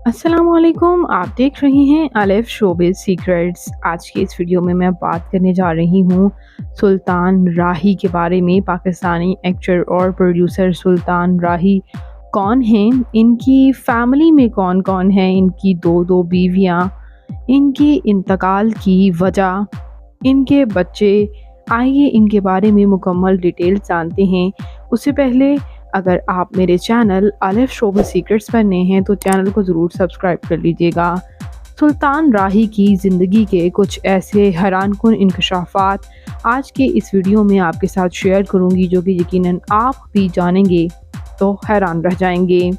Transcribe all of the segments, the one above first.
अस्सलाम वालेकुम। आप देख रहे हैं अलिफ शोबिज़ सीक्रेट्स। आज की इस वीडियो में मैं बात करने जा रही हूँ सुल्तान राही के बारे में। पाकिस्तानी एक्टर और प्रोड्यूसर सुल्तान राही कौन हैं, इनकी फैमिली में कौन कौन है, इनकी दो दो बीवियाँ, इनके इंतकाल की वजह, इनके बच्चे। आइए इनके बारे में मुकम्मल डिटेल जानते हैं। उससे पहले अगर आप मेरे चैनल अलिफ शोबिज़ सीक्रेट्स पर नए हैं तो चैनल को ज़रूर सब्सक्राइब कर लीजिएगा। सुल्तान राही की ज़िंदगी के कुछ ऐसे हैरानकुन इंकशाफात आज के इस वीडियो में आपके साथ शेयर करूंगी, जो कि यकीनन आप भी जानेंगे तो हैरान रह जाएंगे।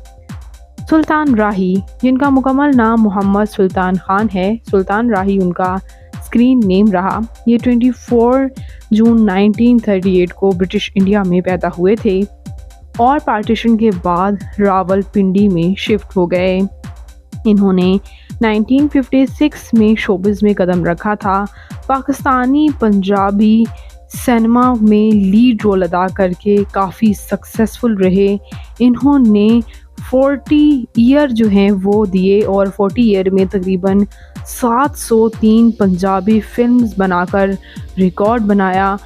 सुल्तान राही, जिनका मुकम्मल नाम मोहम्मद सुल्तान खान है, सुल्तान राही उनका स्क्रीन नेम रहा। ये 24 जून 1938 को ब्रिटिश इंडिया में पैदा हुए थे और पार्टीशन के बाद रावलपिंडी में शिफ्ट हो गए। इन्होंने 1956 में शोबिज़ में कदम रखा था। पाकिस्तानी पंजाबी सिनेमा में लीड रोल अदा करके काफ़ी सक्सेसफुल रहे। इन्होंने 40 ईयर जो हैं वो दिए और 40 ईयर में तकरीबन 703 पंजाबी फिल्म्स बनाकर रिकॉर्ड बनाया।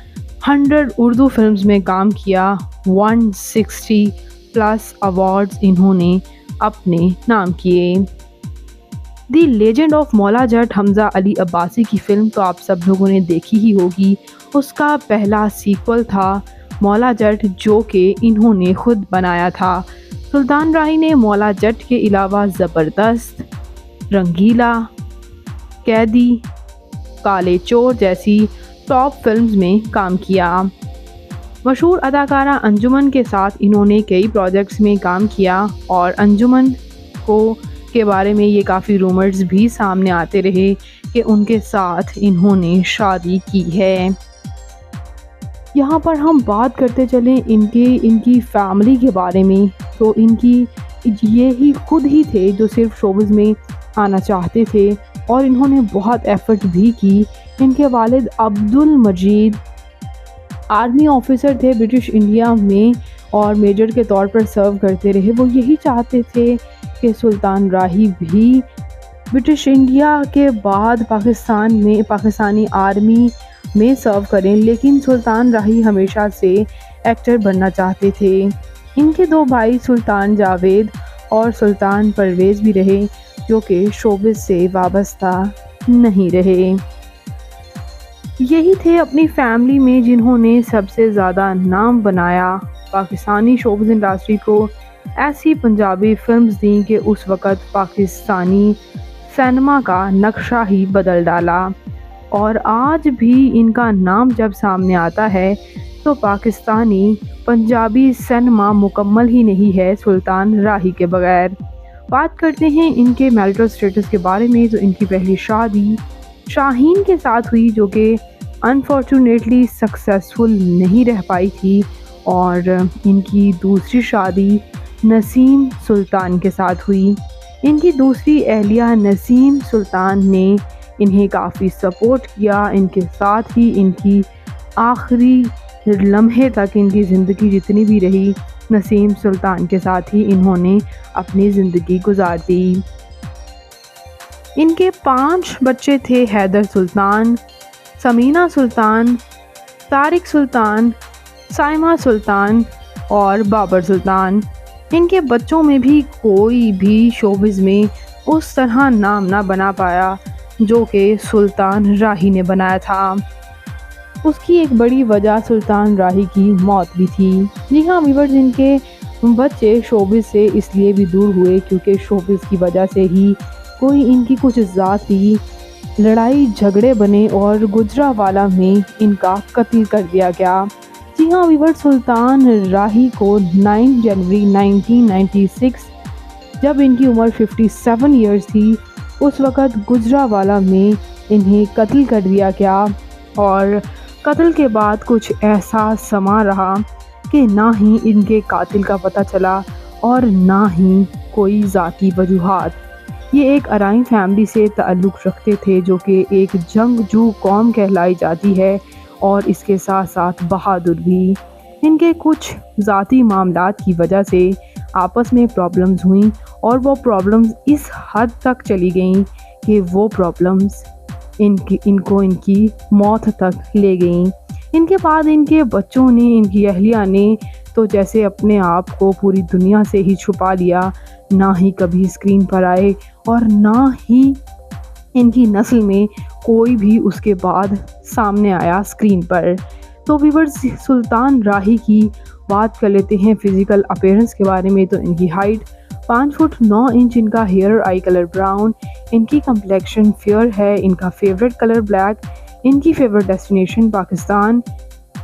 100 उर्दू फिल्म्स में काम किया। 160 प्लस अवार्ड्स इन्होंने अपने नाम किए। दी लेजेंड ऑफ मौला जट हमज़ा अली अब्बासी की फ़िल्म तो आप सब लोगों ने देखी ही होगी। उसका पहला सीक्वल था मौला जट, जो कि इन्होंने खुद बनाया था। सुल्तान राही ने मौला जट के अलावा ज़बरदस्त, रंगीला, कैदी, काले चोर जैसी टॉप फिल्म्स में काम किया। मशहूर अदाकारा अंजुमन के साथ इन्होंने कई प्रोजेक्ट्स में काम किया और अंजुमन को के बारे में ये काफ़ी रूमर्स भी सामने आते रहे कि उनके साथ इन्होंने शादी की है। यहाँ पर हम बात करते चलें इनकी फैमिली के बारे में, तो ये ही खुद ही थे जो सिर्फ शोबिज़ में आना चाहते थे और इन्होंने बहुत एफ़र्ट भी की। इनके वालिद अब्दुल मजीद आर्मी ऑफिसर थे ब्रिटिश इंडिया में और मेजर के तौर पर सर्व करते रहे। वो यही चाहते थे कि सुल्तान राही भी ब्रिटिश इंडिया के बाद पाकिस्तानी आर्मी में सर्व करें, लेकिन सुल्तान राही हमेशा से एक्टर बनना चाहते थे। इनके दो भाई सुल्तान जावेद और सुल्तान परवेज़ भी रहे, जो कि शोबिज़ से वाबस्ता नहीं रहे। यही थे अपनी फैमिली में जिन्होंने सबसे ज़्यादा नाम बनाया। पाकिस्तानी शोबिज़ इंडस्ट्री को ऐसी पंजाबी फिल्म्स दी कि उस वक़्त पाकिस्तानी सिनेमा का नक्शा ही बदल डाला। और आज भी इनका नाम जब सामने आता है तो पाकिस्तानी पंजाबी सिनेमा मुकम्मल ही नहीं है सुल्तान राही के बगैर। बात करते हैं इनके मैरिटल स्टेटस के बारे में। तो इनकी पहली शादी शाहीन के साथ हुई, जो कि अनफॉर्चुनेटली सक्सेसफुल नहीं रह पाई थी, और इनकी दूसरी शादी नसीम सुल्तान के साथ हुई। इनकी दूसरी अहलिया नसीम सुल्तान ने इन्हें काफ़ी सपोर्ट किया। इनके साथ ही इनकी आखिरी लम्हे तक इनकी ज़िंदगी जितनी भी रही, नसीम सुल्तान के साथ ही इन्होंने अपनी ज़िंदगी गुजार दी। इनके 5 बच्चे थे: हैदर सुल्तान, समीना सुल्तान, तारिक सुल्तान, साइमा सुल्तान और बाबर सुल्तान। इनके बच्चों में भी कोई भी शोबिज़ में उस तरह नाम ना बना पाया जो कि सुल्तान राही ने बनाया था। उसकी एक बड़ी वजह सुल्तान राही की मौत भी थी। जी हाँ व्यूअर्स, इनके बच्चे शोबिज़ से इसलिए भी दूर हुए क्योंकि शोबिज़ की वजह से ही कोई इनकी कुछ ज़ाती लड़ाई झगड़े बने और गुजरावाला में इनका कत्ल कर दिया गया। जी हाँ व्यूअर्स, सुल्तान राही को 9 जनवरी 1996 जब इनकी उम्र 57 ईयर्स थी, उस वक़्त गुजरावाला में इन्हें कत्ल कर दिया गया। और कत्ल के बाद कुछ ऐसा समा रहा कि ना ही इनके कातिल का पता चला और ना ही कोई ज़ाती वजूहात। ये एक अराइन फैमिली से ताल्लुक़ रखते थे, जो कि एक जंगजू कौम कहलाई जाती है और इसके साथ साथ बहादुर भी। इनके कुछ ज़ाती मामलात की वजह से आपस में प्रॉब्लम्स हुई और वो प्रॉब्लम्स इस हद तक चली गईं कि वो प्रॉब्लम्स इनको इनकी मौत तक ले गईं। इनके बाद इनके बच्चों ने, इनकी अहलिया ने तो जैसे अपने आप को पूरी दुनिया से ही छुपा लिया, ना ही कभी स्क्रीन पर आए और ना ही इनकी नस्ल में कोई भी उसके बाद सामने आया स्क्रीन पर। तो व्यूअर्स, सुल्तान राही की बात कर लेते हैं फिजिकल अपीयरेंस के बारे में। तो इनकी हाइट 5 फुट 9 इंच, इनका हेयर आई कलर ब्राउन, इनकी कम्प्लेक्शन फेयर है, इनका फेवरेट कलर ब्लैक, इनकी फेवरेट डेस्टिनेशन पाकिस्तान,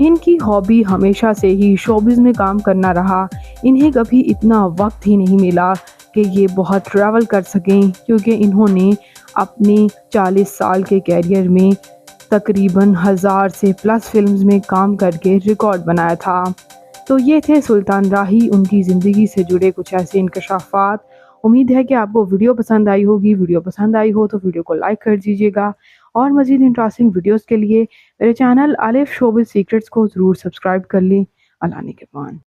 इनकी हॉबी हमेशा से ही शोबिज़ में काम करना रहा। इन्हें कभी इतना वक्त ही नहीं मिला कि ये बहुत ट्रैवल कर सकें, क्योंकि इन्होंने अपने 40 साल के कैरियर में तकरीबन 1000 से प्लस फिल्म्स में काम करके रिकॉर्ड बनाया था। तो ये थे सुल्तान राही, उनकी ज़िंदगी से जुड़े कुछ ऐसे इंकशाफात। उम्मीद है कि आपको वीडियो पसंद आई होगी। वीडियो पसंद आई हो तो वीडियो को लाइक कर दीजिएगा और मज़ीद इंटरेस्टिंग वीडियोस के लिए मेरे चैनल अलिफ शोबिज़ सीक्रेट्स को ज़रूर सब्सक्राइब कर लें। अल्लाह निगहबान।